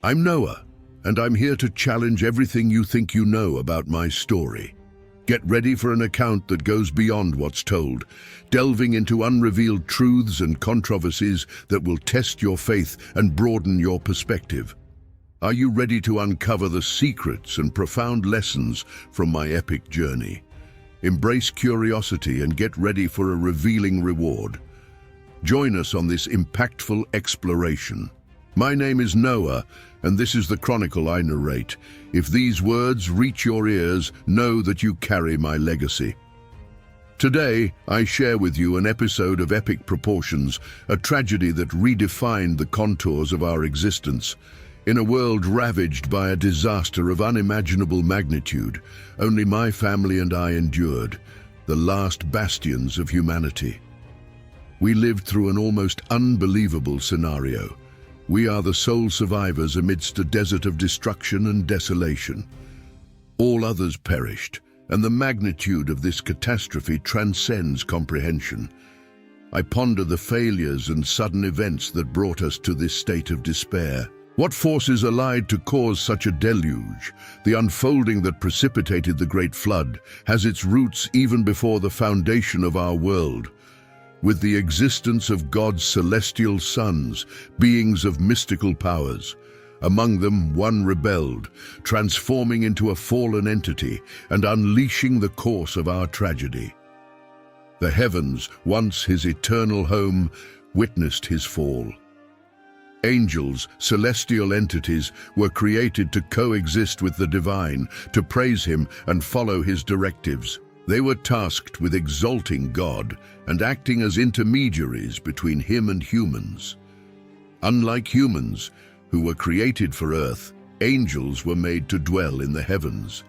I'm Noah, and I'm here to challenge everything you think you know about my story. Get ready for an account that goes beyond what's told, delving into unrevealed truths and controversies that will test your faith and broaden your perspective. Are you ready to uncover the secrets and profound lessons from my epic journey? Embrace curiosity and get ready for a revealing reward. Join us on this impactful exploration. My name is Noah, and this is the chronicle I narrate. If these words reach your ears, know that you carry my legacy. Today, I share with you an episode of epic proportions, a tragedy that redefined the contours of our existence. In a world ravaged by a disaster of unimaginable magnitude, only my family and I endured, the last bastions of humanity. We lived through an almost unbelievable scenario. We are the sole survivors amidst a desert of destruction and desolation. All others perished, and the magnitude of this catastrophe transcends comprehension. I ponder the failures and sudden events that brought us to this state of despair. What forces allied to cause such a deluge? The unfolding that precipitated the Great Flood has its roots even before the foundation of our world. With the existence of God's celestial sons, beings of mystical powers. Among them, one rebelled, transforming into a fallen entity and unleashing the course of our tragedy. The heavens, once his eternal home, witnessed his fall. Angels, celestial entities, were created to coexist with the divine, to praise him and follow his directives. They were tasked with exalting God and acting as intermediaries between him and humans. Unlike humans, who were created for earth, angels were made to dwell in the heavens.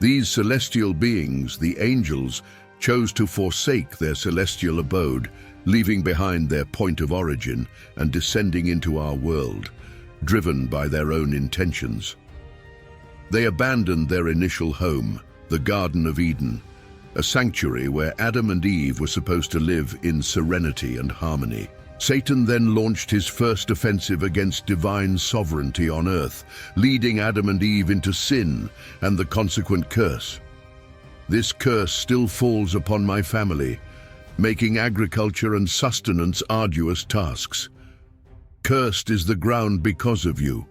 These celestial beings, the angels, chose to forsake their celestial abode, leaving behind their point of origin and descending into our world, driven by their own intentions. They abandoned their initial home, the Garden of Eden, a sanctuary where Adam and Eve were supposed to live in serenity and harmony. Satan then launched his first offensive against divine sovereignty on earth, leading Adam and Eve into sin and the consequent curse. This curse still falls upon my family, making agriculture and sustenance arduous tasks. Cursed is the ground because of you.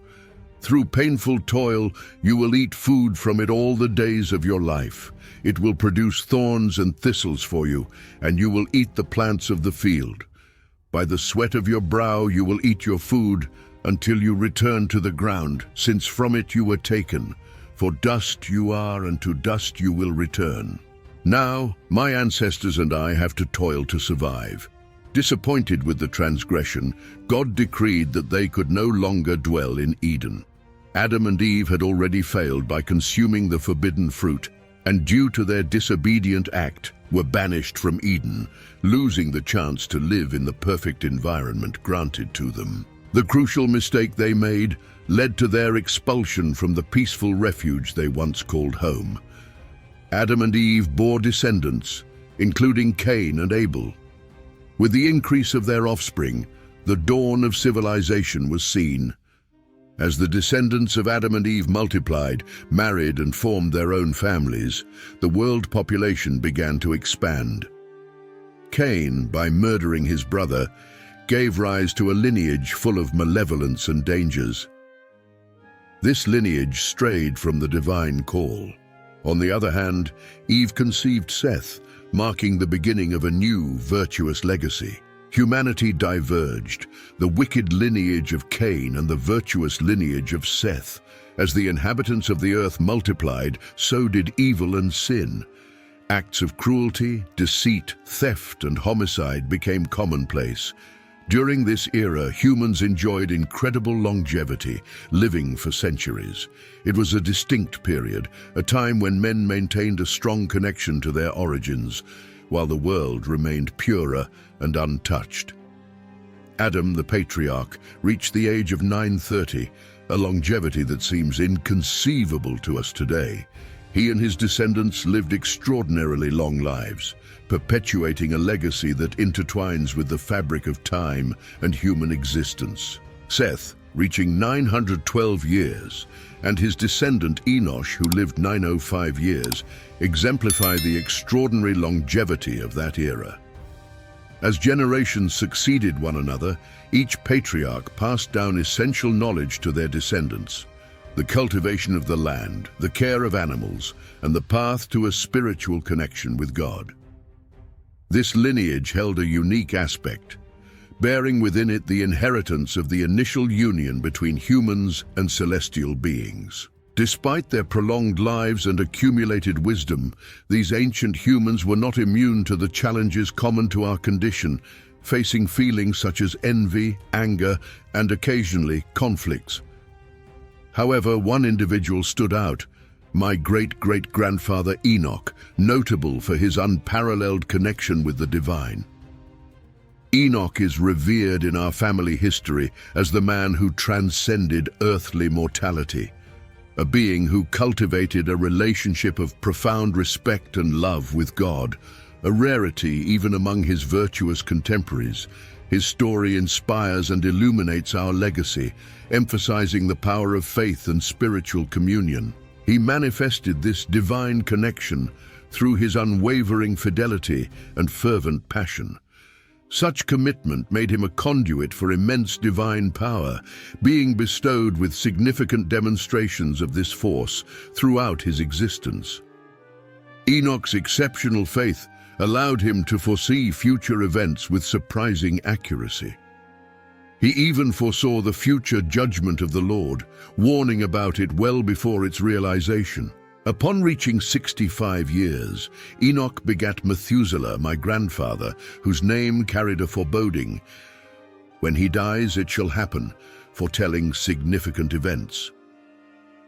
Through painful toil, you will eat food from it all the days of your life. It will produce thorns and thistles for you, and you will eat the plants of the field. By the sweat of your brow you will eat your food until you return to the ground, since from it you were taken. For dust you are, and to dust you will return. Now, my ancestors and I have to toil to survive. Disappointed with the transgression, God decreed that they could no longer dwell in Eden. Adam and Eve had already failed by consuming the forbidden fruit, and due to their disobedient act, were banished from Eden, losing the chance to live in the perfect environment granted to them. The crucial mistake they made led to their expulsion from the peaceful refuge they once called home. Adam and Eve bore descendants, including Cain and Abel. With the increase of their offspring, the dawn of civilization was seen. As the descendants of Adam and Eve multiplied, married and formed their own families, the world population began to expand. Cain, by murdering his brother, gave rise to a lineage full of malevolence and dangers. This lineage strayed from the divine call. On the other hand, Eve conceived Seth, marking the beginning of a new, virtuous legacy. Humanity diverged, the wicked lineage of Cain and the virtuous lineage of Seth. As the inhabitants of the earth multiplied, so did evil and sin. Acts of cruelty, deceit, theft, and homicide became commonplace. During this era, humans enjoyed incredible longevity, living for centuries. It was a distinct period, a time when men maintained a strong connection to their origins, while the world remained purer and untouched. Adam, the patriarch, reached the age of 930, a longevity that seems inconceivable to us today. He and his descendants lived extraordinarily long lives, perpetuating a legacy that intertwines with the fabric of time and human existence. Seth, reaching 912 years, and his descendant Enoch, who lived 905 years, exemplify the extraordinary longevity of that era. As generations succeeded one another, each patriarch passed down essential knowledge to their descendants: the cultivation of the land, the care of animals, and the path to a spiritual connection with God. This lineage held a unique aspect, bearing within it the inheritance of the initial union between humans and celestial beings. Despite their prolonged lives and accumulated wisdom, these ancient humans were not immune to the challenges common to our condition, facing feelings such as envy, anger, and occasionally conflicts. However, one individual stood out: my great-great-grandfather Enoch, notable for his unparalleled connection with the divine. Enoch is revered in our family history as the man who transcended earthly mortality, a being who cultivated a relationship of profound respect and love with God, a rarity even among his virtuous contemporaries. His story inspires and illuminates our legacy, emphasizing the power of faith and spiritual communion. He manifested this divine connection through his unwavering fidelity and fervent passion. Such commitment made him a conduit for immense divine power, being bestowed with significant demonstrations of this force throughout his existence. Enoch's exceptional faith allowed him to foresee future events with surprising accuracy. He even foresaw the future judgment of the Lord, warning about it well before its realization. Upon reaching 65 years, Enoch begat Methuselah, my grandfather, whose name carried a foreboding: when he dies, it shall happen, foretelling significant events.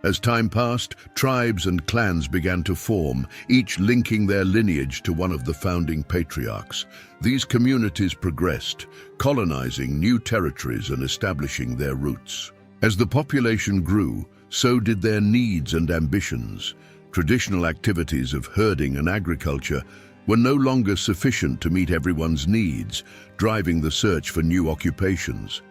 As time passed, tribes and clans began to form, each linking their lineage to one of the founding patriarchs. These communities progressed, colonizing new territories and establishing their roots. As the population grew, so did their needs and ambitions. Traditional activities of herding and agriculture were no longer sufficient to meet everyone's needs, driving the search for new occupations.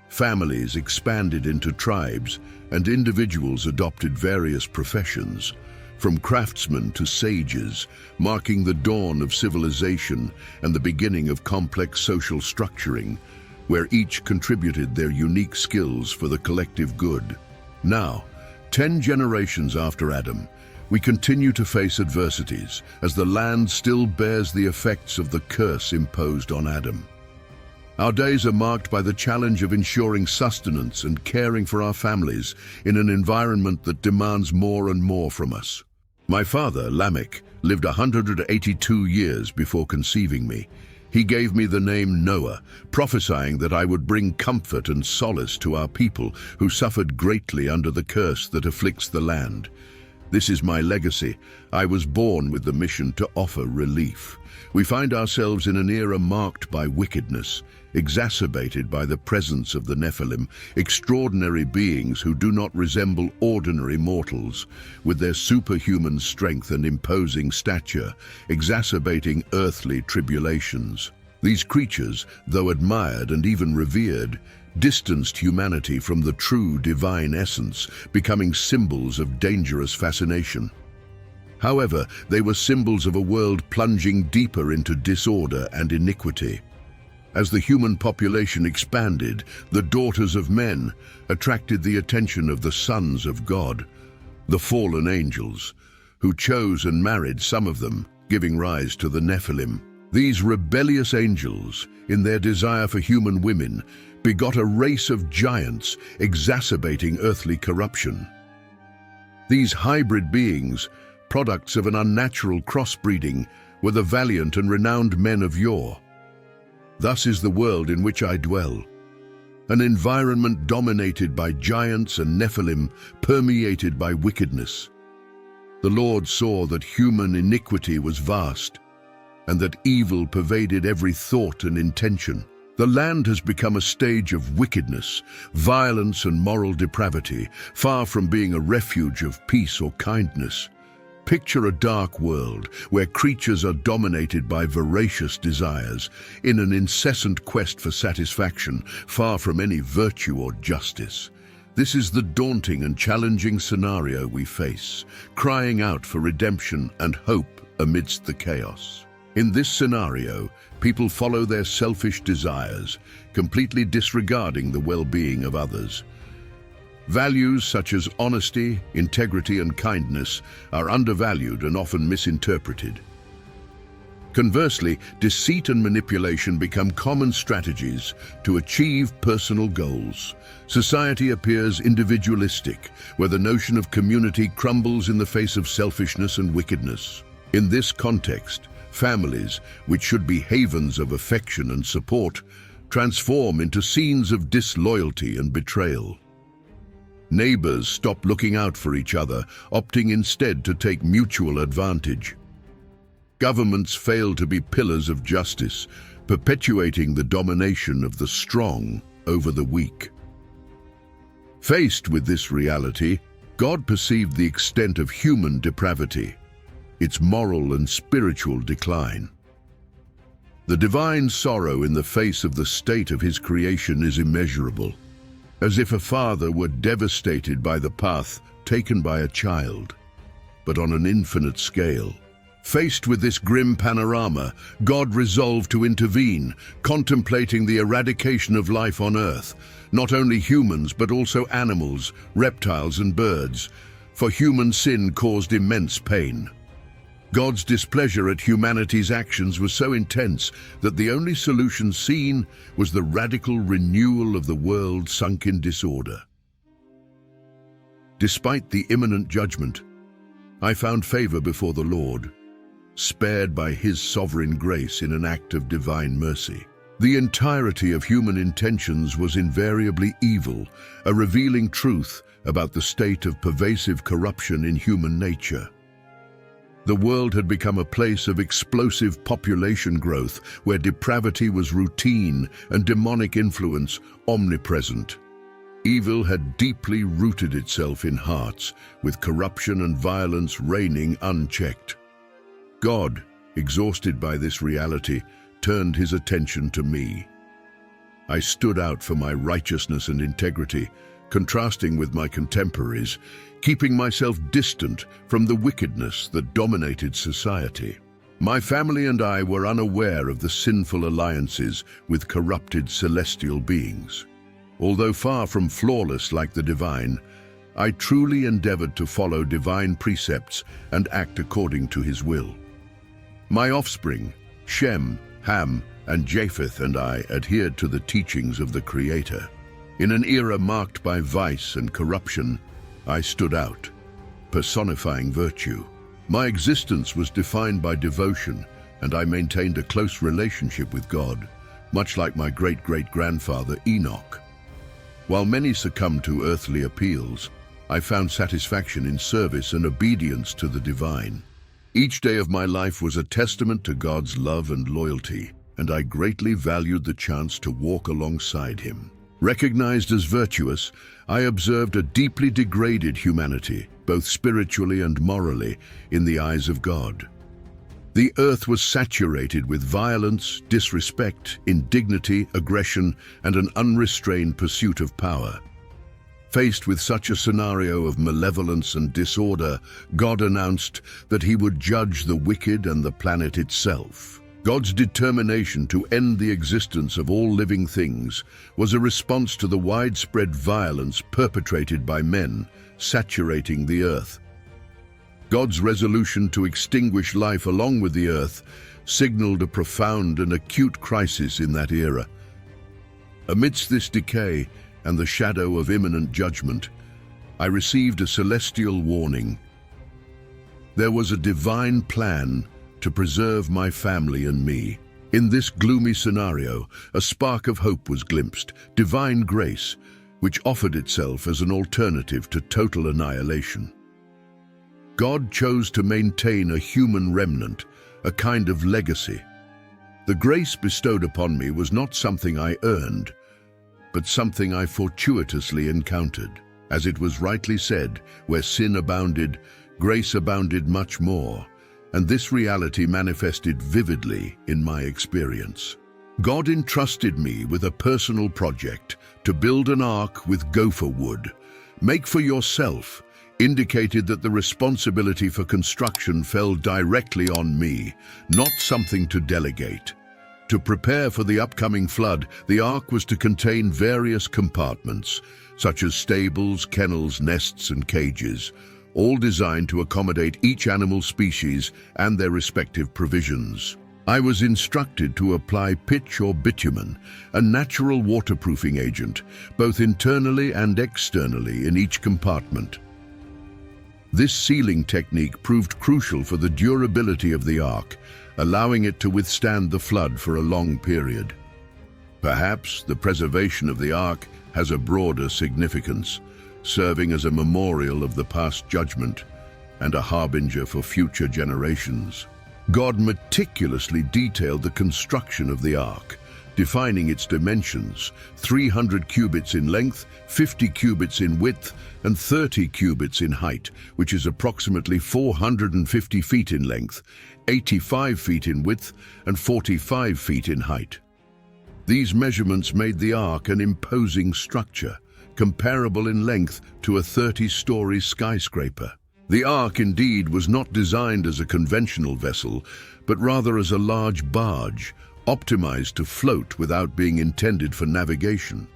Families expanded into tribes, and individuals adopted various professions, from craftsmen to sages, marking the dawn of civilization and the beginning of complex social structuring, where each contributed their unique skills for the collective good. Now, 10 generations after Adam, we continue to face adversities, as the land still bears the effects of the curse imposed on Adam. Our days are marked by the challenge of ensuring sustenance and caring for our families in an environment that demands more and more from us. My father, Lamech, lived 182 years before conceiving me. He gave me the name Noah, prophesying that I would bring comfort and solace to our people who suffered greatly under the curse that afflicts the land. This is my legacy. I was born with the mission to offer relief. We find ourselves in an era marked by wickedness, exacerbated by the presence of the Nephilim, extraordinary beings who do not resemble ordinary mortals, with their superhuman strength and imposing stature, exacerbating earthly tribulations. These creatures, though admired and even revered, distanced humanity from the true divine essence, becoming symbols of dangerous fascination. However, they were symbols of a world plunging deeper into disorder and iniquity. As the human population expanded, the daughters of men attracted the attention of the sons of God, the fallen angels, who chose and married some of them, giving rise to the Nephilim. These rebellious angels, in their desire for human women, begot a race of giants, exacerbating earthly corruption. These hybrid beings, products of an unnatural crossbreeding, were the valiant and renowned men of yore. Thus is the world in which I dwell, an environment dominated by giants and Nephilim, permeated by wickedness. The Lord saw that human iniquity was vast, and that evil pervaded every thought and intention. The land has become a stage of wickedness, violence, and moral depravity, far from being a refuge of peace or kindness. Picture a dark world where creatures are dominated by voracious desires in an incessant quest for satisfaction, far from any virtue or justice. This is the daunting and challenging scenario we face, crying out for redemption and hope amidst the chaos. In this scenario, people follow their selfish desires, completely disregarding the well-being of others. Values such as honesty, integrity, and kindness are undervalued and often misinterpreted. Conversely, deceit and manipulation become common strategies to achieve personal goals. Society appears individualistic, where the notion of community crumbles in the face of selfishness and wickedness. In this context, families, which should be havens of affection and support, transform into scenes of disloyalty and betrayal. Neighbors stop looking out for each other, opting instead to take mutual advantage. Governments fail to be pillars of justice, perpetuating the domination of the strong over the weak. Faced with this reality, God perceived the extent of human depravity, its moral and spiritual decline. The divine sorrow in the face of the state of his creation is immeasurable, as if a father were devastated by the path taken by a child, but on an infinite scale. Faced with this grim panorama, God resolved to intervene, contemplating the eradication of life on earth, not only humans but also animals, reptiles and birds, for human sin caused immense pain. God's displeasure at humanity's actions was so intense that the only solution seen was the radical renewal of the world sunk in disorder. Despite the imminent judgment, I found favor before the Lord, spared by his sovereign grace in an act of divine mercy. The entirety of human intentions was invariably evil, a revealing truth about the state of pervasive corruption in human nature. The world had become a place of explosive population growth where depravity was routine and demonic influence omnipresent. Evil had deeply rooted itself in hearts, with corruption and violence reigning unchecked. God, exhausted by this reality, turned his attention to me. I stood out for my righteousness and integrity, contrasting with my contemporaries, keeping myself distant from the wickedness that dominated society. My family and I were unaware of the sinful alliances with corrupted celestial beings. Although far from flawless like the divine, I truly endeavored to follow divine precepts and act according to his will. My offspring, Shem, Ham, and Japheth, and I adhered to the teachings of the Creator. In an era marked by vice and corruption, I stood out, personifying virtue. My existence was defined by devotion, and I maintained a close relationship with God, much like my great-great-grandfather Enoch. While many succumbed to earthly appeals, I found satisfaction in service and obedience to the divine. Each day of my life was a testament to God's love and loyalty, and I greatly valued the chance to walk alongside him. Recognized as virtuous, I observed a deeply degraded humanity, both spiritually and morally, in the eyes of God. The earth was saturated with violence, disrespect, indignity, aggression, and an unrestrained pursuit of power. Faced with such a scenario of malevolence and disorder, God announced that he would judge the wicked and the planet itself. God's determination to end the existence of all living things was a response to the widespread violence perpetrated by men, saturating the earth. God's resolution to extinguish life along with the earth signaled a profound and acute crisis in that era. Amidst this decay and the shadow of imminent judgment, I received a celestial warning. There was a divine plan to preserve my family and me. In this gloomy scenario, a spark of hope was glimpsed, divine grace, which offered itself as an alternative to total annihilation. God chose to maintain a human remnant, a kind of legacy. The grace bestowed upon me was not something I earned, but something I fortuitously encountered. As it was rightly said, where sin abounded, grace abounded much more, and this reality manifested vividly in my experience. God entrusted me with a personal project to build an ark with gopher wood. Make for yourself indicated that the responsibility for construction fell directly on me, not something to delegate. To prepare for the upcoming flood, the ark was to contain various compartments, such as stables, kennels, nests, and cages, all designed to accommodate each animal species and their respective provisions. I was instructed to apply pitch or bitumen, a natural waterproofing agent, both internally and externally in each compartment. This sealing technique proved crucial for the durability of the ark, allowing it to withstand the flood for a long period. Perhaps the preservation of the ark has a broader significance, serving as a memorial of the past judgment and a harbinger for future generations. God meticulously detailed the construction of the ark, defining its dimensions: 300 cubits in length, 50 cubits in width, and 30 cubits in height, which is approximately 450 feet in length, 85 feet in width, and 45 feet in height. These measurements made the ark an imposing structure, comparable in length to a 30-story skyscraper. The ark indeed was not designed as a conventional vessel, but rather as a large barge, optimized to float without being intended for navigation.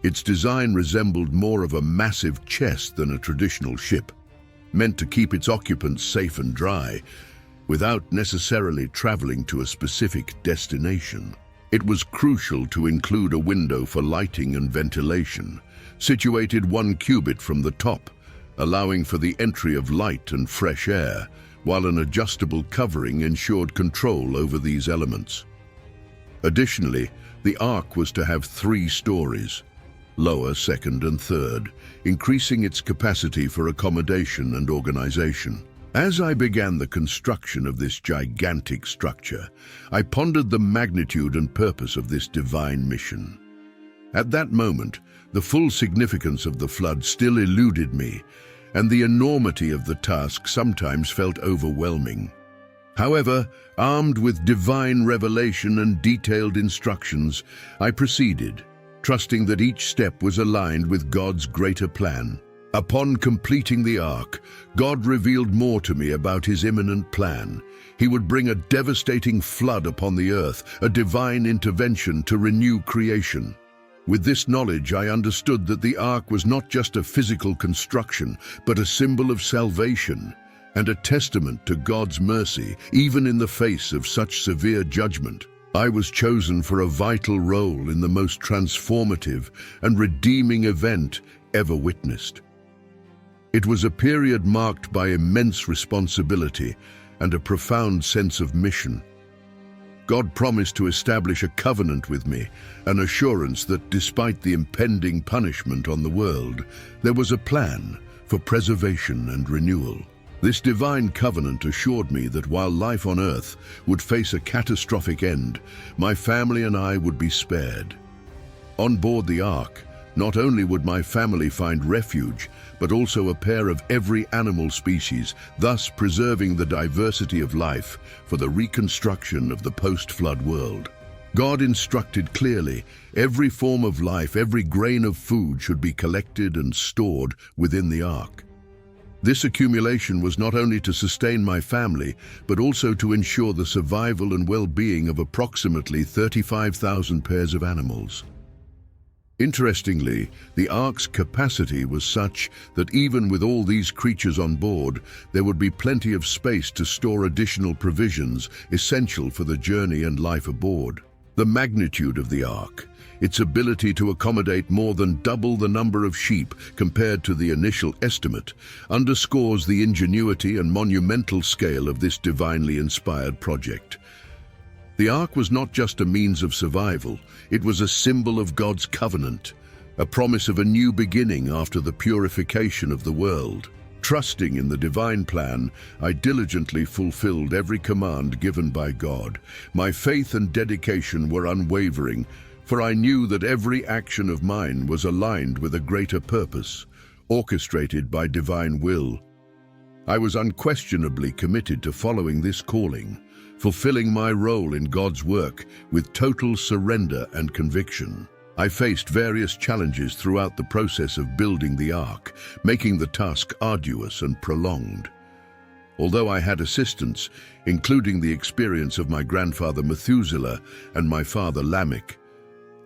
Its design resembled more of a massive chest than a traditional ship, meant to keep its occupants safe and dry, without necessarily traveling to a specific destination. It was crucial to include a window for lighting and ventilation, situated 1 cubit from the top, allowing for the entry of light and fresh air, while an adjustable covering ensured control over these elements. Additionally, the ark was to have 3 stories, lower, second, and third, increasing its capacity for accommodation and organization. As I began the construction of this gigantic structure, I pondered the magnitude and purpose of this divine mission. At that moment, the full significance of the flood still eluded me, and the enormity of the task sometimes felt overwhelming. However, armed with divine revelation and detailed instructions, I proceeded, trusting that each step was aligned with God's greater plan. Upon completing the ark, God revealed more to me about his imminent plan. He would bring a devastating flood upon the earth, a divine intervention to renew creation. With this knowledge, I understood that the ark was not just a physical construction, but a symbol of salvation and a testament to God's mercy, even in the face of such severe judgment. I was chosen for a vital role in the most transformative and redeeming event ever witnessed. It was a period marked by immense responsibility and a profound sense of mission. God promised to establish a covenant with me, an assurance that despite the impending punishment on the world, there was a plan for preservation and renewal. This divine covenant assured me that while life on earth would face a catastrophic end, my family and I would be spared. On board the ark, not only would my family find refuge, but also a pair of every animal species, thus preserving the diversity of life for the reconstruction of the post-flood world. God instructed clearly, every form of life, every grain of food should be collected and stored within the ark. This accumulation was not only to sustain my family, but also to ensure the survival and well-being of approximately 35,000 pairs of animals. Interestingly, the ark's capacity was such that even with all these creatures on board, there would be plenty of space to store additional provisions essential for the journey and life aboard. The magnitude of the ark, its ability to accommodate more than double the number of sheep compared to the initial estimate, underscores the ingenuity and monumental scale of this divinely inspired project. The ark was not just a means of survival, it was a symbol of God's covenant, a promise of a new beginning after the purification of the world. Trusting in the divine plan, I diligently fulfilled every command given by God. My faith and dedication were unwavering, for I knew that every action of mine was aligned with a greater purpose, orchestrated by divine will. I was unquestionably committed to following this calling, fulfilling my role in God's work with total surrender and conviction. I faced various challenges throughout the process of building the ark, making the task arduous and prolonged. Although I had assistance, including the experience of my grandfather Methuselah and my father Lamech,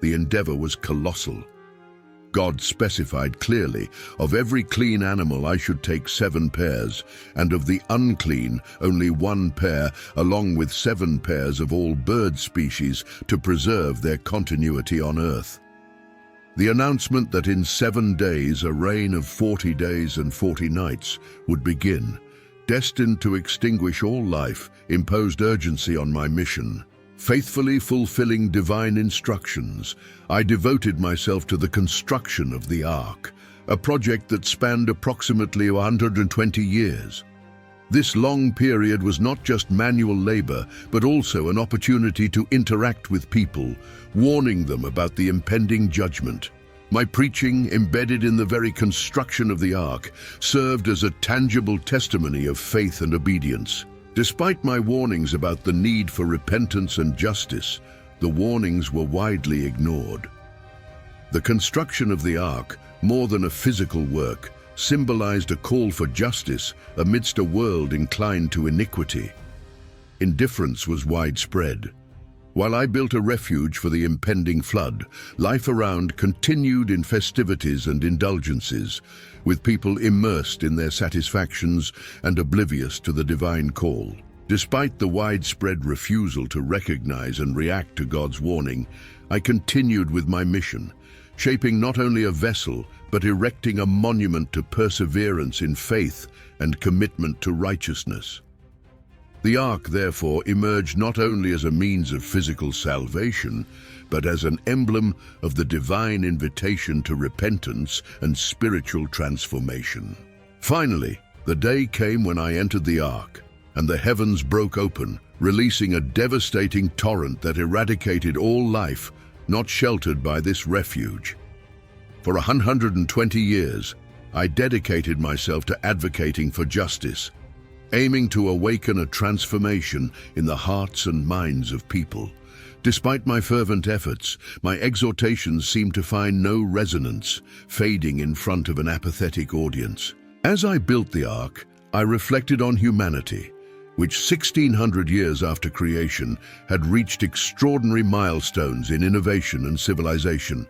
the endeavor was colossal. God specified clearly, of every clean animal I should take 7 pairs, and of the unclean only 1 pair, along with 7 pairs of all bird species to preserve their continuity on earth. The announcement that in 7 days a reign of 40 days and 40 nights would begin, destined to extinguish all life, imposed urgency on my mission. Faithfully fulfilling divine instructions, I devoted myself to the construction of the ark, a project that spanned approximately 120 years. This long period was not just manual labor, but also an opportunity to interact with people, warning them about the impending judgment. My preaching, embedded in the very construction of the ark, served as a tangible testimony of faith and obedience. Despite my warnings about the need for repentance and justice, the warnings were widely ignored. The construction of the ark, more than a physical work, symbolized a call for justice amidst a world inclined to iniquity. Indifference was widespread. While I built a refuge for the impending flood, life around continued in festivities and indulgences, with people immersed in their satisfactions and oblivious to the divine call. Despite the widespread refusal to recognize and react to God's warning, I continued with my mission, shaping not only a vessel, but erecting a monument to perseverance in faith and commitment to righteousness. The ark, therefore, emerged not only as a means of physical salvation, but as an emblem of the divine invitation to repentance and spiritual transformation. Finally, the day came when I entered the ark, and the heavens broke open, releasing a devastating torrent that eradicated all life not sheltered by this refuge. For 120 years, I dedicated myself to advocating for justice, aiming to awaken a transformation in the hearts and minds of people. Despite my fervent efforts, my exhortations seemed to find no resonance, fading in front of an apathetic audience. As I built the ark, I reflected on humanity, which 1600 years after creation had reached extraordinary milestones in innovation and civilization.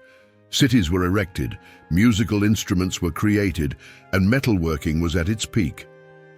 Cities were erected, musical instruments were created, and metalworking was at its peak.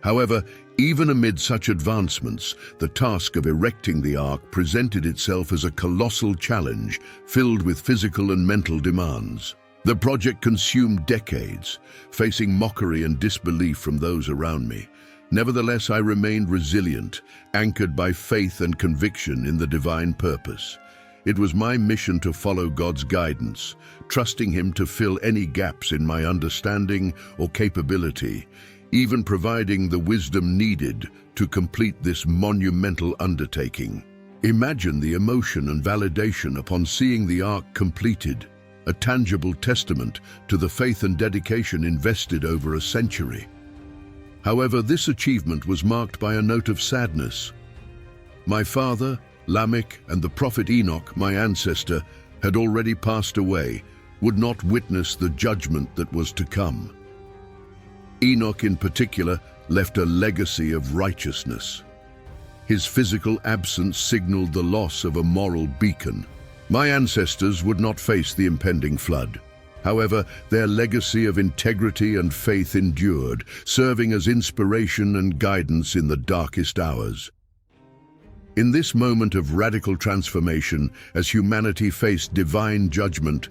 However, even amid such advancements, the task of erecting the ark presented itself as a colossal challenge filled with physical and mental demands. The project consumed decades, facing mockery and disbelief from those around me. Nevertheless, I remained resilient, anchored by faith and conviction in the divine purpose. It was my mission to follow God's guidance, trusting Him to fill any gaps in my understanding or capability, even providing the wisdom needed to complete this monumental undertaking. Imagine the emotion and validation upon seeing the ark completed, a tangible testament to the faith and dedication invested over a century. However, this achievement was marked by a note of sadness. My father, Lamech, and the prophet Enoch, my ancestor, had already passed away, would not witness the judgment that was to come. Enoch in particular left a legacy of righteousness. His physical absence signaled the loss of a moral beacon. My ancestors would not face the impending flood. However, their legacy of integrity and faith endured, serving as inspiration and guidance in the darkest hours. In this moment of radical transformation, as humanity faced divine judgment,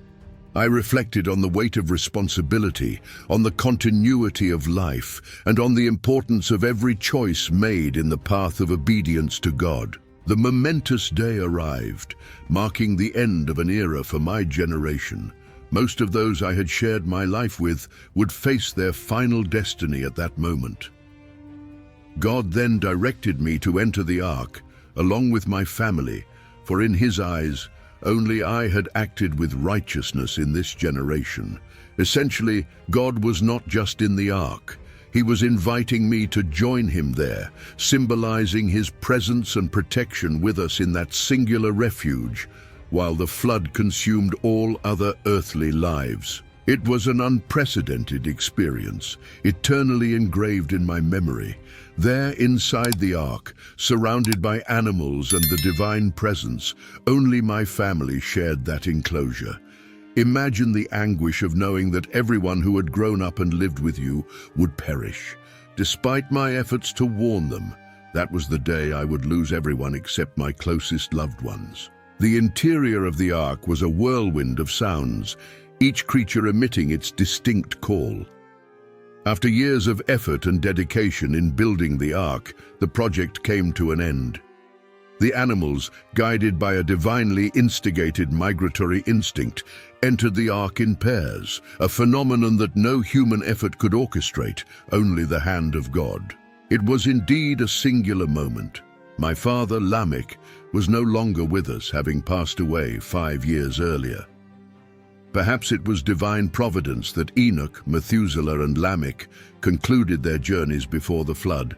I reflected on the weight of responsibility, on the continuity of life, and on the importance of every choice made in the path of obedience to God. The momentous day arrived, marking the end of an era for my generation. Most of those I had shared my life with would face their final destiny at that moment. God then directed me to enter the ark, along with my family, for in His eyes, only I had acted with righteousness in this generation. Essentially, God was not just in the ark. He was inviting me to join him there, symbolizing his presence and protection with us in that singular refuge, while the flood consumed all other earthly lives. It was an unprecedented experience, eternally engraved in my memory. There inside the ark, surrounded by animals and the divine presence, only my family shared that enclosure. Imagine the anguish of knowing that everyone who had grown up and lived with you would perish. Despite my efforts to warn them, that was the day I would lose everyone except my closest loved ones. The interior of the ark was a whirlwind of sounds, each creature emitting its distinct call. After years of effort and dedication in building the ark, the project came to an end. The animals, guided by a divinely instigated migratory instinct, entered the ark in pairs, a phenomenon that no human effort could orchestrate, only the hand of God. It was indeed a singular moment. My father, Lamech, was no longer with us, having passed away 5 years earlier. Perhaps it was divine providence that Enoch, Methuselah, and Lamech concluded their journeys before the flood.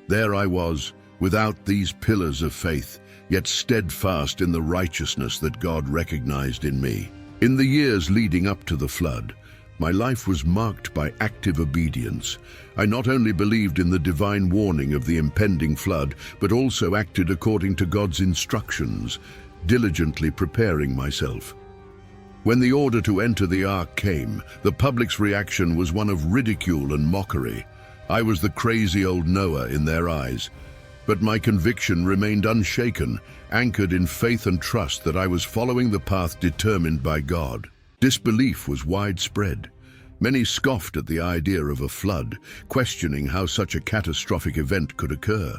There I was, without these pillars of faith, yet steadfast in the righteousness that God recognized in me. In the years leading up to the flood, my life was marked by active obedience. I not only believed in the divine warning of the impending flood, but also acted according to God's instructions, diligently preparing myself. When the order to enter the ark came, the public's reaction was one of ridicule and mockery. I was the crazy old Noah in their eyes. But my conviction remained unshaken, anchored in faith and trust that I was following the path determined by God. Disbelief was widespread. Many scoffed at the idea of a flood, questioning how such a catastrophic event could occur.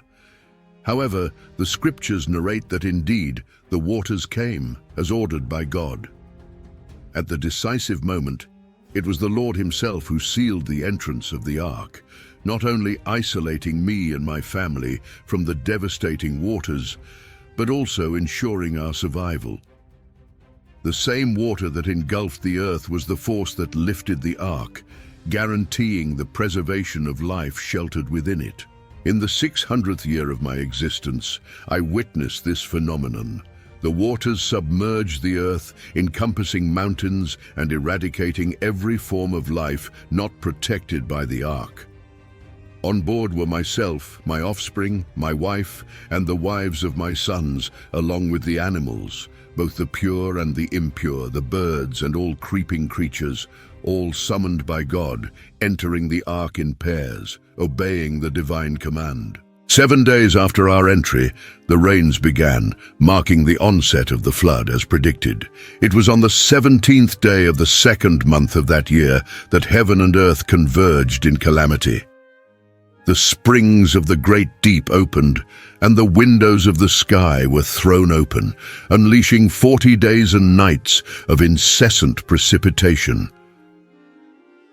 However, the scriptures narrate that indeed the waters came, as ordered by God. At the decisive moment, it was the Lord himself who sealed the entrance of the ark, not only isolating me and my family from the devastating waters, but also ensuring our survival. The same water that engulfed the earth was the force that lifted the ark, guaranteeing the preservation of life sheltered within it. In the 600th year of my existence, I witnessed this phenomenon. The waters submerged the earth, encompassing mountains and eradicating every form of life not protected by the ark. On board were myself, my offspring, my wife, and the wives of my sons, along with the animals, both the pure and the impure, the birds and all creeping creatures, all summoned by God, entering the ark in pairs, obeying the divine command. 7 days after our entry, the rains began, marking the onset of the flood as predicted. It was on the 17th day of the 2nd month of that year that heaven and earth converged in calamity. The springs of the great deep opened, and the windows of the sky were thrown open, unleashing 40 days and nights of incessant precipitation.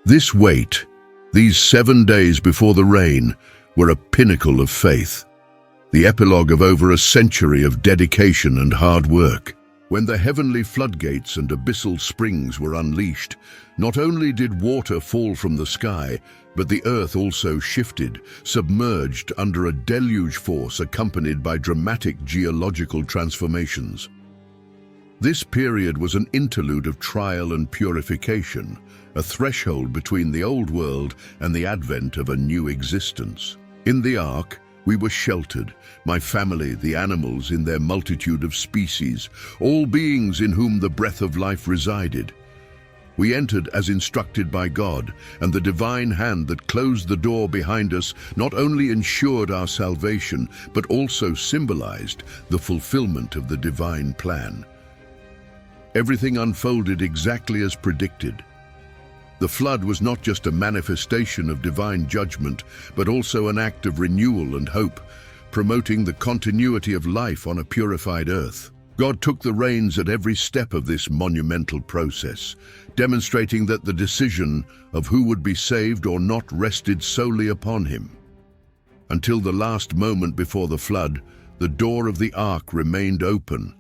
This wait, these 7 days before the rain, were a pinnacle of faith, the epilogue of over a century of dedication and hard work. When the heavenly floodgates and abyssal springs were unleashed, not only did water fall from the sky, but the earth also shifted, submerged under a deluge force accompanied by dramatic geological transformations. This period was an interlude of trial and purification, a threshold between the old world and the advent of a new existence. In the ark, we were sheltered, my family, the animals in their multitude of species, all beings in whom the breath of life resided. We entered as instructed by God, and the divine hand that closed the door behind us not only ensured our salvation, but also symbolized the fulfillment of the divine plan. Everything unfolded exactly as predicted. The flood was not just a manifestation of divine judgment, but also an act of renewal and hope, promoting the continuity of life on a purified earth. God took the reins at every step of this monumental process, demonstrating that the decision of who would be saved or not rested solely upon him. Until the last moment before the flood, the door of the ark remained open,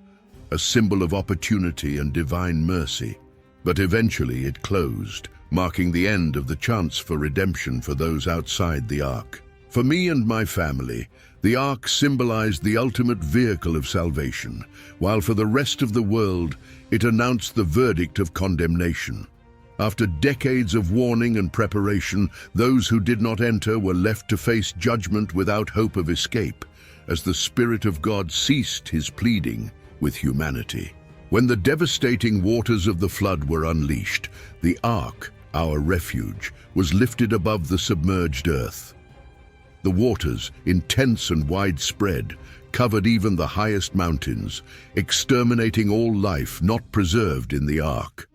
a symbol of opportunity and divine mercy. But eventually it closed, marking the end of the chance for redemption for those outside the ark. For me and my family, the ark symbolized the ultimate vehicle of salvation, while for the rest of the world, it announced the verdict of condemnation. After decades of warning and preparation, those who did not enter were left to face judgment without hope of escape, as the Spirit of God ceased his pleading with humanity. When the devastating waters of the flood were unleashed, the ark, our refuge, was lifted above the submerged earth. The waters, intense and widespread, covered even the highest mountains, exterminating all life not preserved in the ark.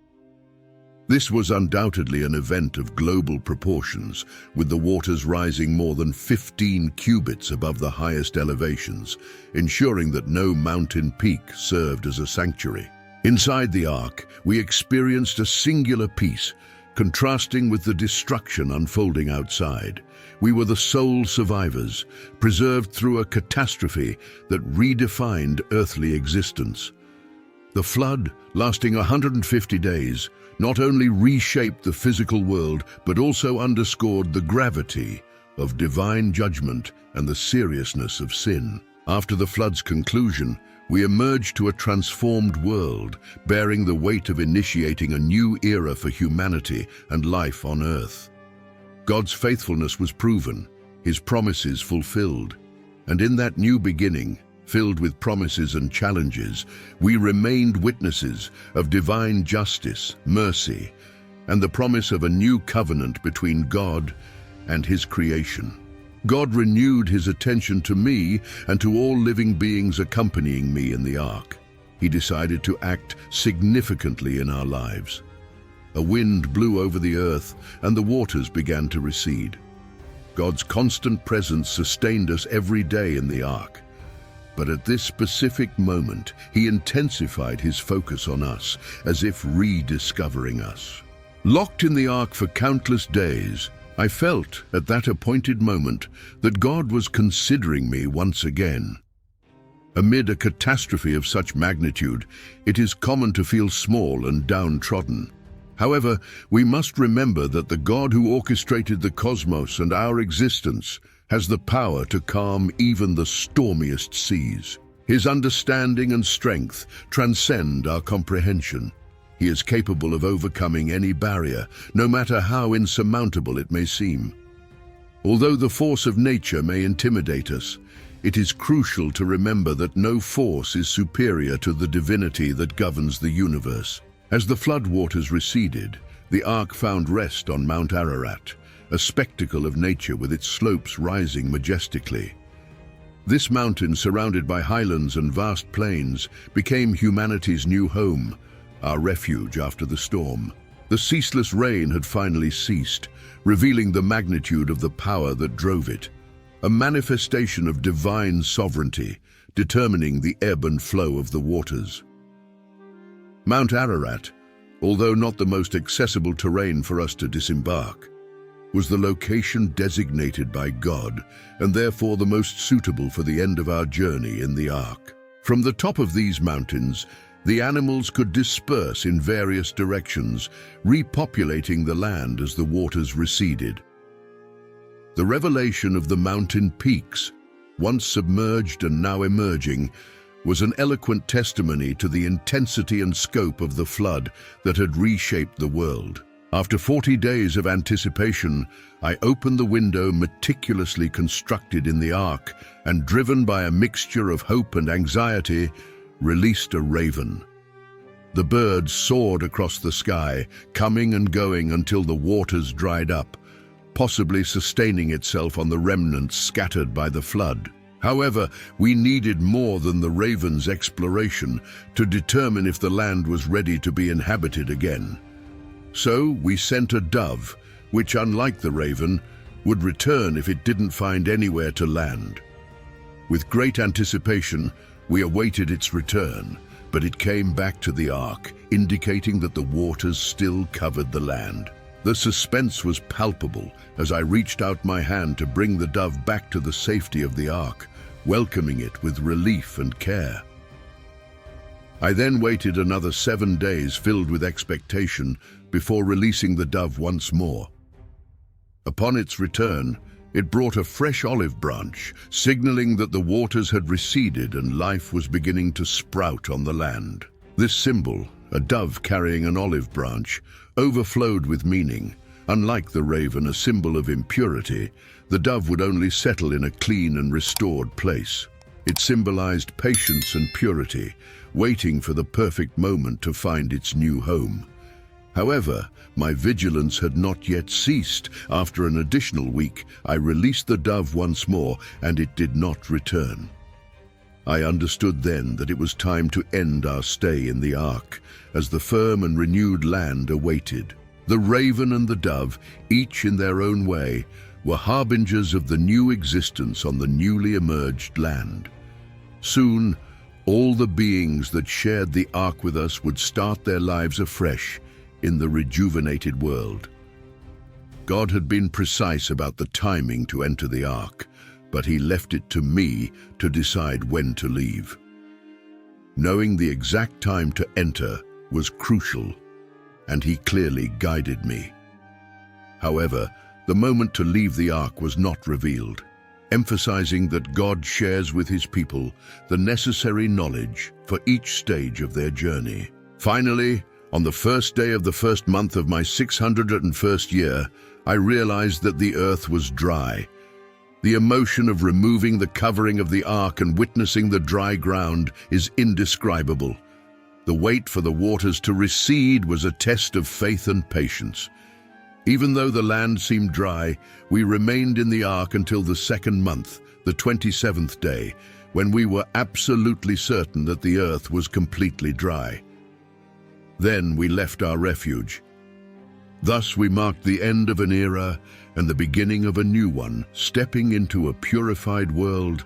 This was undoubtedly an event of global proportions, with the waters rising more than 15 cubits above the highest elevations, ensuring that no mountain peak served as a sanctuary. Inside the ark, we experienced a singular peace, contrasting with the destruction unfolding outside. We were the sole survivors, preserved through a catastrophe that redefined earthly existence. The flood, lasting 150 days, not only reshaped the physical world, but also underscored the gravity of divine judgment and the seriousness of sin. After the flood's conclusion, we emerged to a transformed world, bearing the weight of initiating a new era for humanity and life on earth. God's faithfulness was proven, his promises fulfilled, and in that new beginning, filled with promises and challenges, we remained witnesses of divine justice, mercy, and the promise of a new covenant between God and his creation. God renewed his attention to me and to all living beings accompanying me in the ark. He decided to act significantly in our lives. A wind blew over the earth, and the waters began to recede. God's constant presence sustained us every day in the ark. But at this specific moment, he intensified his focus on us, as if rediscovering us. Locked in the ark for countless days, I felt, at that appointed moment, that God was considering me once again. Amid a catastrophe of such magnitude, it is common to feel small and downtrodden. However, we must remember that the God who orchestrated the cosmos and our existence has the power to calm even the stormiest seas. His understanding and strength transcend our comprehension. He is capable of overcoming any barrier, no matter how insurmountable it may seem. Although the force of nature may intimidate us, it is crucial to remember that no force is superior to the divinity that governs the universe. As the floodwaters receded, the ark found rest on Mount Ararat, a spectacle of nature with its slopes rising majestically. This mountain, surrounded by highlands and vast plains, became humanity's new home, our refuge after the storm. The ceaseless rain had finally ceased, revealing the magnitude of the power that drove it, a manifestation of divine sovereignty, determining the ebb and flow of the waters. Mount Ararat, although not the most accessible terrain for us to disembark, was the location designated by God and therefore the most suitable for the end of our journey in the ark. From the top of these mountains, the animals could disperse in various directions, repopulating the land as the waters receded. The revelation of the mountain peaks, once submerged and now emerging, was an eloquent testimony to the intensity and scope of the flood that had reshaped the world. After 40 days of anticipation, I opened the window meticulously constructed in the ark and, driven by a mixture of hope and anxiety, released a raven. The bird soared across the sky, coming and going until the waters dried up, possibly sustaining itself on the remnants scattered by the flood. However, we needed more than the raven's exploration to determine if the land was ready to be inhabited again. So we sent a dove, which, unlike the raven, would return if it didn't find anywhere to land. With great anticipation, we awaited its return, but it came back to the ark, indicating that the waters still covered the land. The suspense was palpable as I reached out my hand to bring the dove back to the safety of the ark, welcoming it with relief and care. I then waited another 7 days filled with expectation before releasing the dove once more. Upon its return, it brought a fresh olive branch, signaling that the waters had receded and life was beginning to sprout on the land. This symbol, a dove carrying an olive branch, overflowed with meaning. Unlike the raven, a symbol of impurity, the dove would only settle in a clean and restored place. It symbolized patience and purity, waiting for the perfect moment to find its new home. However, my vigilance had not yet ceased. After an additional week, I released the dove once more, and it did not return. I understood then that it was time to end our stay in the ark, as the firm and renewed land awaited. The raven and the dove, each in their own way, were harbingers of the new existence on the newly emerged land. Soon, all the beings that shared the ark with us would start their lives afresh in the rejuvenated world. God had been precise about the timing to enter the ark, but he left it to me to decide when to leave. Knowing the exact time to enter was crucial, and he clearly guided me. However, the moment to leave the ark was not revealed, emphasizing that God shares with his people the necessary knowledge for each stage of their journey. Finally, on the first day of the first month of my 601st year, I realized that the earth was dry. The emotion of removing the covering of the ark and witnessing the dry ground is indescribable. The wait for the waters to recede was a test of faith and patience. Even though the land seemed dry, we remained in the ark until the second month, the 27th day, when we were absolutely certain that the earth was completely dry. Then we left our refuge. Thus we marked the end of an era and the beginning of a new one, stepping into a purified world,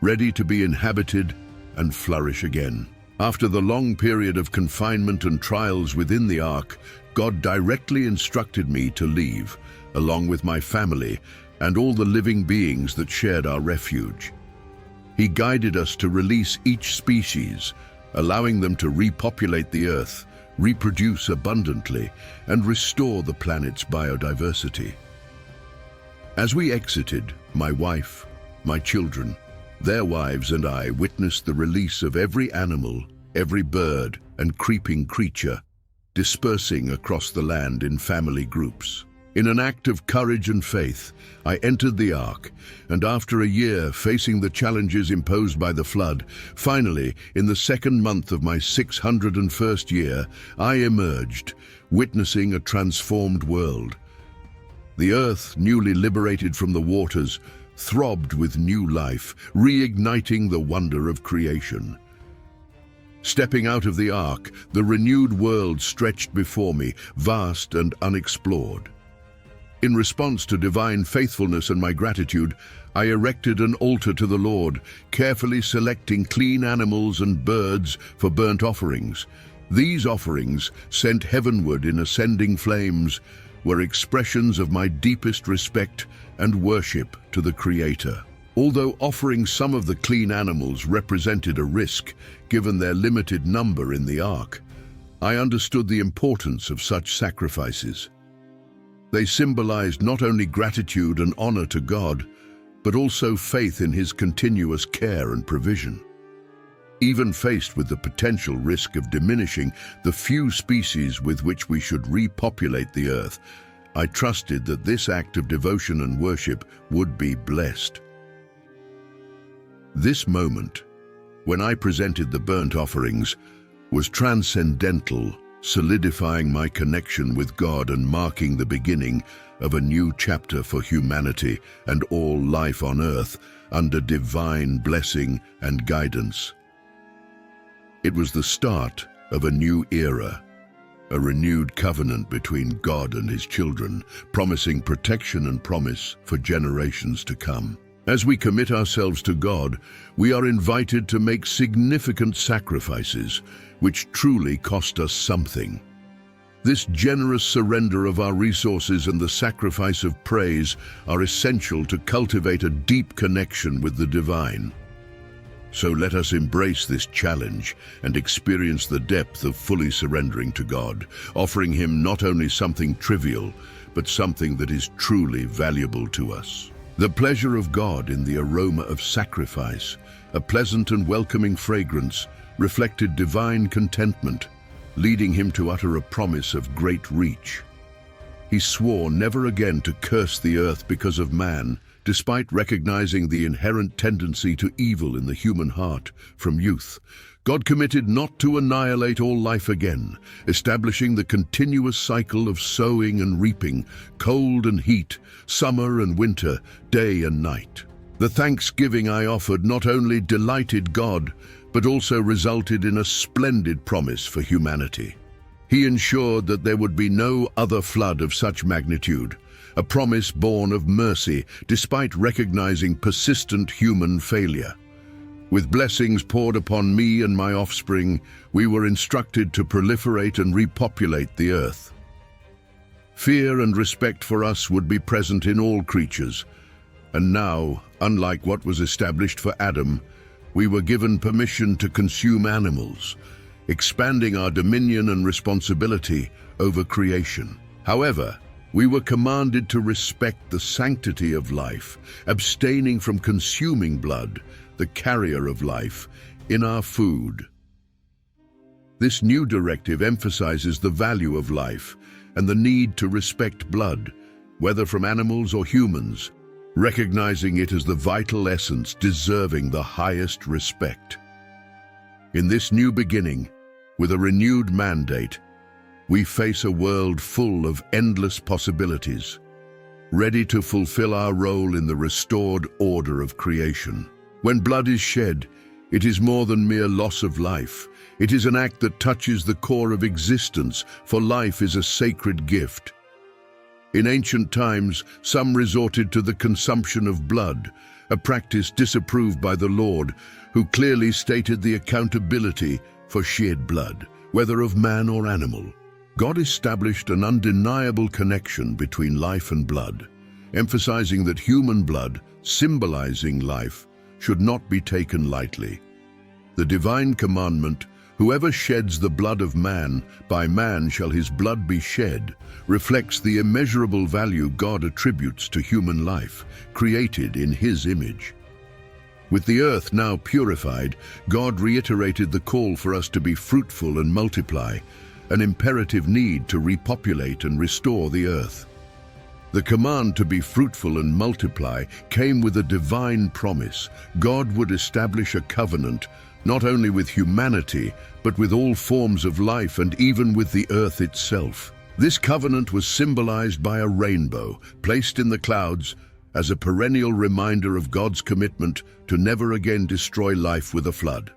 ready to be inhabited and flourish again. After the long period of confinement and trials within the ark, God directly instructed me to leave, along with my family and all the living beings that shared our refuge. He guided us to release each species, allowing them to repopulate the earth, reproduce abundantly, and restore the planet's biodiversity. As we exited, my wife, my children, their wives and I witnessed the release of every animal, every bird and creeping creature, dispersing across the land in family groups. In an act of courage and faith, I entered the ark, and after a year facing the challenges imposed by the flood, finally, in the second month of my 601st year, I emerged, witnessing a transformed world. The earth, newly liberated from the waters, throbbed with new life, reigniting the wonder of creation. Stepping out of the ark, the renewed world stretched before me, vast and unexplored. In response to divine faithfulness and my gratitude, I erected an altar to the Lord, carefully selecting clean animals and birds for burnt offerings. These offerings, sent heavenward in ascending flames, were expressions of my deepest respect and worship to the Creator. Although offering some of the clean animals represented a risk, given their limited number in the ark, I understood the importance of such sacrifices. They symbolized not only gratitude and honor to God, but also faith in his continuous care and provision. Even faced with the potential risk of diminishing the few species with which we should repopulate the earth, I trusted that this act of devotion and worship would be blessed. This moment, when I presented the burnt offerings, was transcendental, solidifying my connection with God and marking the beginning of a new chapter for humanity and all life on earth under divine blessing and guidance. It was the start of a new era, a renewed covenant between God and his children, promising protection and promise for generations to come. As we commit ourselves to God, we are invited to make significant sacrifices, which truly cost us something. This generous surrender of our resources and the sacrifice of praise are essential to cultivate a deep connection with the divine. So let us embrace this challenge and experience the depth of fully surrendering to God, offering Him not only something trivial, but something that is truly valuable to us. The pleasure of God in the aroma of sacrifice, a pleasant and welcoming fragrance, reflected divine contentment, leading Him to utter a promise of great reach. He swore never again to curse the earth because of man, despite recognizing the inherent tendency to evil in the human heart from youth. God committed not to annihilate all life again, establishing the continuous cycle of sowing and reaping, cold and heat, summer and winter, day and night. The thanksgiving I offered not only delighted God, but also resulted in a splendid promise for humanity. He ensured that there would be no other flood of such magnitude, a promise born of mercy despite recognizing persistent human failure. With blessings poured upon me and my offspring, we were instructed to proliferate and repopulate the earth. Fear and respect for us would be present in all creatures, and now, unlike what was established for Adam, we were given permission to consume animals, expanding our dominion and responsibility over creation. However, we were commanded to respect the sanctity of life, abstaining from consuming blood, the carrier of life, in our food. This new directive emphasizes the value of life and the need to respect blood, whether from animals or humans, recognizing it as the vital essence deserving the highest respect. In this new beginning, with a renewed mandate, we face a world full of endless possibilities, ready to fulfill our role in the restored order of creation. When blood is shed, it is more than mere loss of life. It is an act that touches the core of existence, for life is a sacred gift. In ancient times, some resorted to the consumption of blood, a practice disapproved by the Lord, who clearly stated the accountability for shed blood, whether of man or animal. God established an undeniable connection between life and blood, emphasizing that human blood, symbolizing life, should not be taken lightly. The divine commandment, "Whoever sheds the blood of man, by man shall his blood be shed," reflects the immeasurable value God attributes to human life, created in His image. With the earth now purified, God reiterated the call for us to be fruitful and multiply, an imperative need to repopulate and restore the earth. The command to be fruitful and multiply came with a divine promise. God would establish a covenant, not only with humanity, but with all forms of life and even with the earth itself. This covenant was symbolized by a rainbow, placed in the clouds as a perennial reminder of God's commitment to never again destroy life with a flood.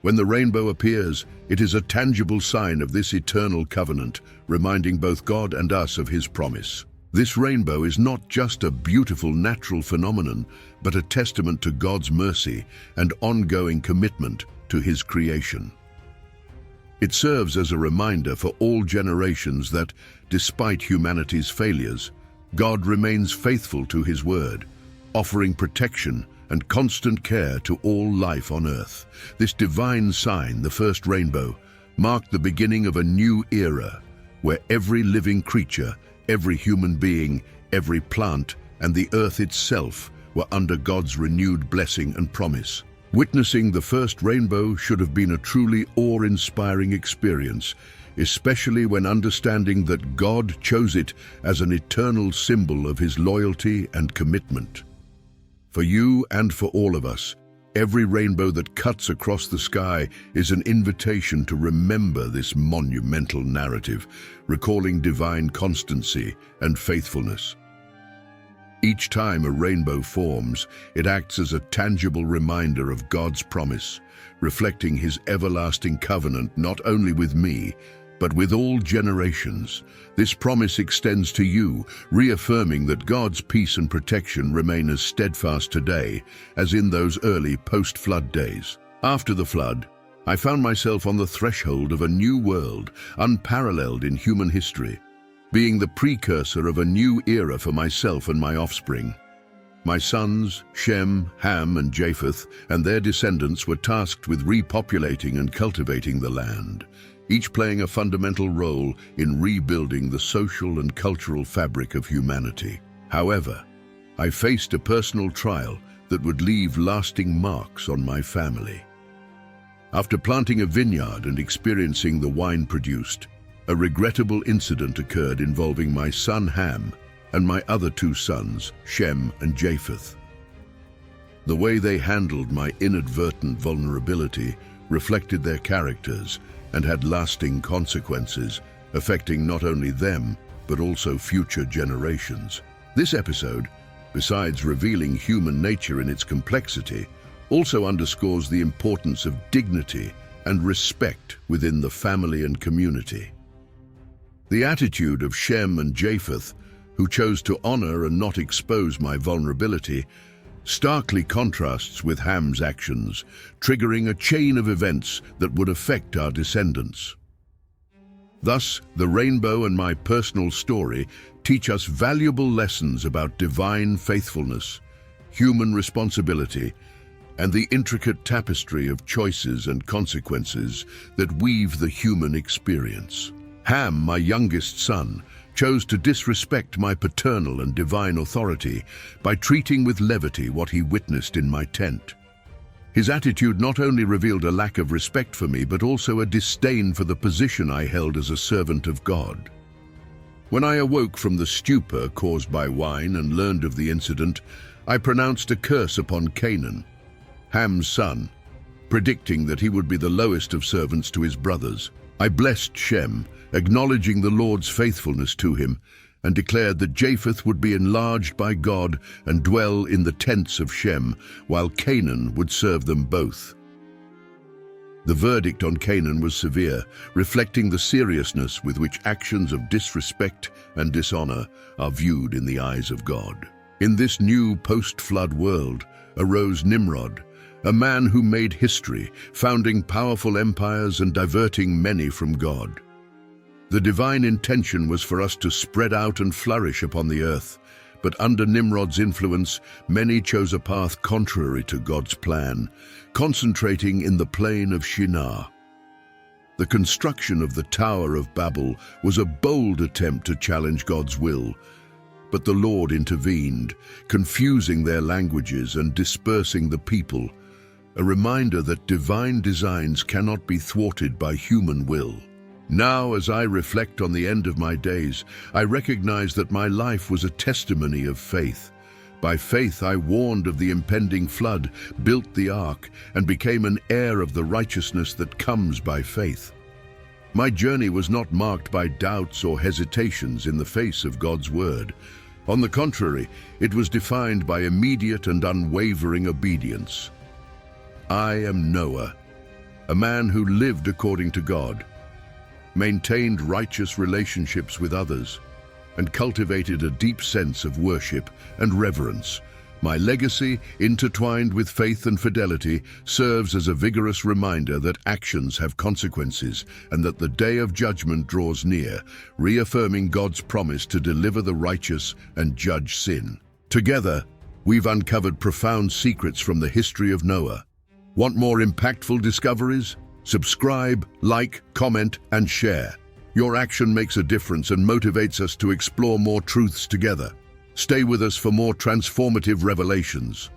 When the rainbow appears, it is a tangible sign of this eternal covenant, reminding both God and us of His promise. This rainbow is not just a beautiful natural phenomenon, but a testament to God's mercy and ongoing commitment to His creation. It serves as a reminder for all generations that, despite humanity's failures, God remains faithful to His word, offering protection and constant care to all life on earth. This divine sign, the first rainbow, marked the beginning of a new era, where every living creature, every human being, every plant, and the earth itself were under God's renewed blessing and promise. Witnessing the first rainbow should have been a truly awe-inspiring experience, especially when understanding that God chose it as an eternal symbol of His loyalty and commitment. For you and for all of us, every rainbow that cuts across the sky is an invitation to remember this monumental narrative, recalling divine constancy and faithfulness. Each time a rainbow forms, it acts as a tangible reminder of God's promise, reflecting His everlasting covenant not only with me, but with all generations. This promise extends to you, reaffirming that God's peace and protection remain as steadfast today as in those early post-flood days. After the flood, I found myself on the threshold of a new world, unparalleled in human history, being the precursor of a new era for myself and my offspring. My sons, Shem, Ham, and Japheth, and their descendants were tasked with repopulating and cultivating the land, each playing a fundamental role in rebuilding the social and cultural fabric of humanity. However, I faced a personal trial that would leave lasting marks on my family. After planting a vineyard and experiencing the wine produced, a regrettable incident occurred involving my son Ham and my other two sons, Shem and Japheth. The way they handled my inadvertent vulnerability reflected their characters and had lasting consequences, affecting not only them, but also future generations. This episode, besides revealing human nature in its complexity, also underscores the importance of dignity and respect within the family and community. The attitude of Shem and Japheth, who chose to honor and not expose my vulnerability, starkly contrasts with Ham's actions, triggering a chain of events that would affect our descendants. Thus, the rainbow and my personal story teach us valuable lessons about divine faithfulness, human responsibility, and the intricate tapestry of choices and consequences that weave the human experience. Ham, my youngest son, chose to disrespect my paternal and divine authority by treating with levity what he witnessed in my tent. His attitude not only revealed a lack of respect for me, but also a disdain for the position I held as a servant of God. When I awoke from the stupor caused by wine and learned of the incident, I pronounced a curse upon Canaan, Ham's son, predicting that he would be the lowest of servants to his brothers. I blessed Shem, acknowledging the Lord's faithfulness to him, and declared that Japheth would be enlarged by God and dwell in the tents of Shem, while Canaan would serve them both. The verdict on Canaan was severe, reflecting the seriousness with which actions of disrespect and dishonor are viewed in the eyes of God. In this new post-flood world arose Nimrod, a man who made history, founding powerful empires and diverting many from God. The divine intention was for us to spread out and flourish upon the earth, but under Nimrod's influence, many chose a path contrary to God's plan, concentrating in the plain of Shinar. The construction of the Tower of Babel was a bold attempt to challenge God's will, but the Lord intervened, confusing their languages and dispersing the people, a reminder that divine designs cannot be thwarted by human will. Now, as I reflect on the end of my days, I recognize that my life was a testimony of faith. By faith, I warned of the impending flood, built the ark, and became an heir of the righteousness that comes by faith. My journey was not marked by doubts or hesitations in the face of God's word. On the contrary, it was defined by immediate and unwavering obedience. I am Noah, a man who lived according to God, maintained righteous relationships with others, and cultivated a deep sense of worship and reverence. My legacy, intertwined with faith and fidelity, serves as a vigorous reminder that actions have consequences and that the day of judgment draws near, reaffirming God's promise to deliver the righteous and judge sin. Together, we've uncovered profound secrets from the history of Noah. Want more impactful discoveries? Subscribe, like, comment, and share. Your action makes a difference and motivates us to explore more truths together. Stay with us for more transformative revelations.